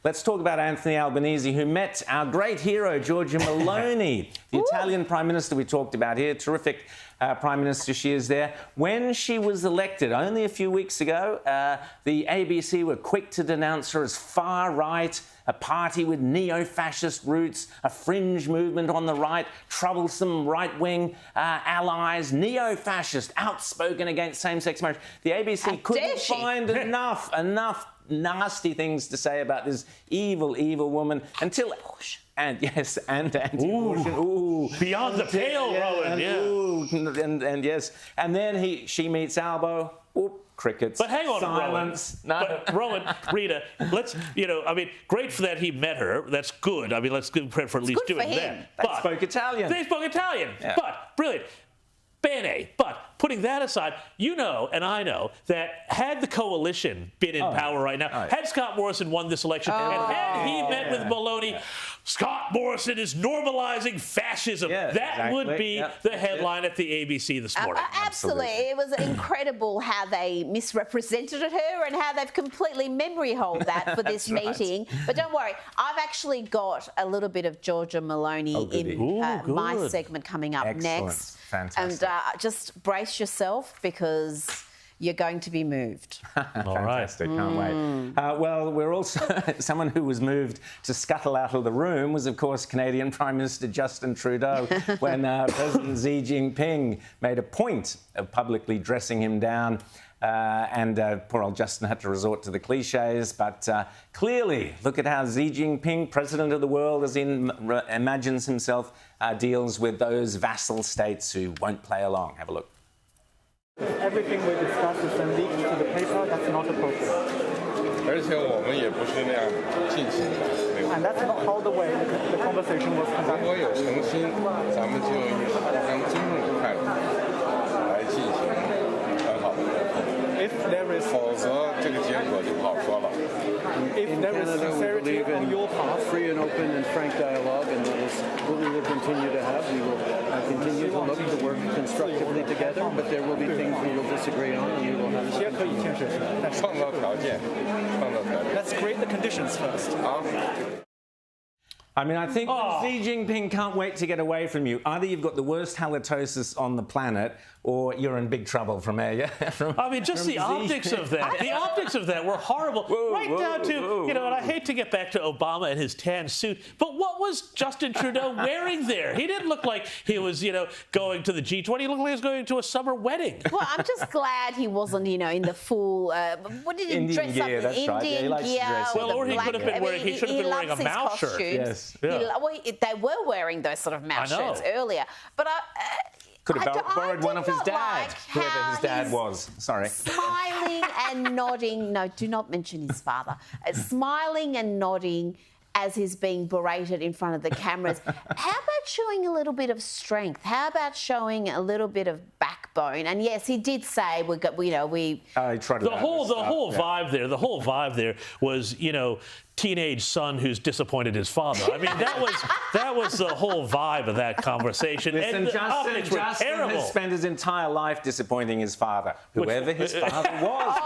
Let's talk about Anthony Albanese, who met our great hero, Giorgia Meloni, the Italian Prime Minister we talked about here. Terrific Prime Minister she is there. When she was elected, only a few weeks ago, the ABC were quick to denounce her as far-right, a party with neo-fascist roots, a fringe movement on the right, troublesome right-wing allies, neo-fascist, outspoken against same-sex marriage. The ABC couldn't find enough nasty things to say about this evil, evil woman until... And yes, and anti-abortion. Ooh, beyond the pale, Rowan. And yes, and then she meets Albo. Ooh, crickets. But hang on, silence. Rowan. No. But Rowan, Rita, let's, great for that he met her. That's good. I mean, let's give him credit for at least doing that. They spoke Italian. They spoke Italian. Yeah. But brilliant. Bene. But putting that aside, you know and I know that had the coalition been in power right now, had Scott Morrison won this election, and had he met with Meloni, Scott Morrison is normalizing fascism. That would be the headline at the ABC this morning. Absolutely. It was incredible how they misrepresented her and how they've completely memory hold that for this meeting. But don't worry, I've actually got a little bit of Giorgia Meloni in my segment coming up next. Fantastic. And just brace yourself because you're going to be moved. Fantastic, can't wait. Well, we're also... someone who was moved to scuttle out of the room was, of course, Canadian Prime Minister Justin Trudeau when President Xi Jinping made a point of publicly dressing him down. And poor old Justin had to resort to the cliches. But clearly, look at how Xi Jinping, president of the world, as he imagines himself, deals with those vassal states who won't play along. Have a look. Everything we discuss is then leaked to the paper. That's not appropriate. And that's not how the way the conversation was conducted. If there is sincerity on your part, free and open and frank dialogue, and that is what we will continue to have. We will continue to look to work constructively together, but there will be things we will disagree on, and we will have. Let's create the conditions first. I mean, I think Xi Jinping can't wait to get away from you. Either you've got the worst halitosis on the planet, or you're in big trouble from air. I mean, just the optics of that. The optics of that were horrible. Down to, and I hate to get back to Obama and his tan suit, but what was Justin Trudeau wearing there? He didn't look like he was, going to the G20. He looked like he was going to a summer wedding. Well, I'm just glad he wasn't, in the full, what did he dress up in? Indian gear. Well, or he could have been wearing, he should have been wearing a mouth shirt. Yes. They were wearing those sort of mouth shirts earlier. But could have borrowed one of his dad, whoever his dad was. Sorry. Smiling and nodding. No, do not mention his father. Smiling and nodding as he's being berated in front of the cameras. How about showing a little bit of strength? How about showing a little bit of backbone? And yes, he did say we got, we. The whole vibe there was, teenage son who's disappointed his father. I mean, that was the whole vibe of that conversation. Listen, Justin has spent his entire life disappointing his father, whoever his father was.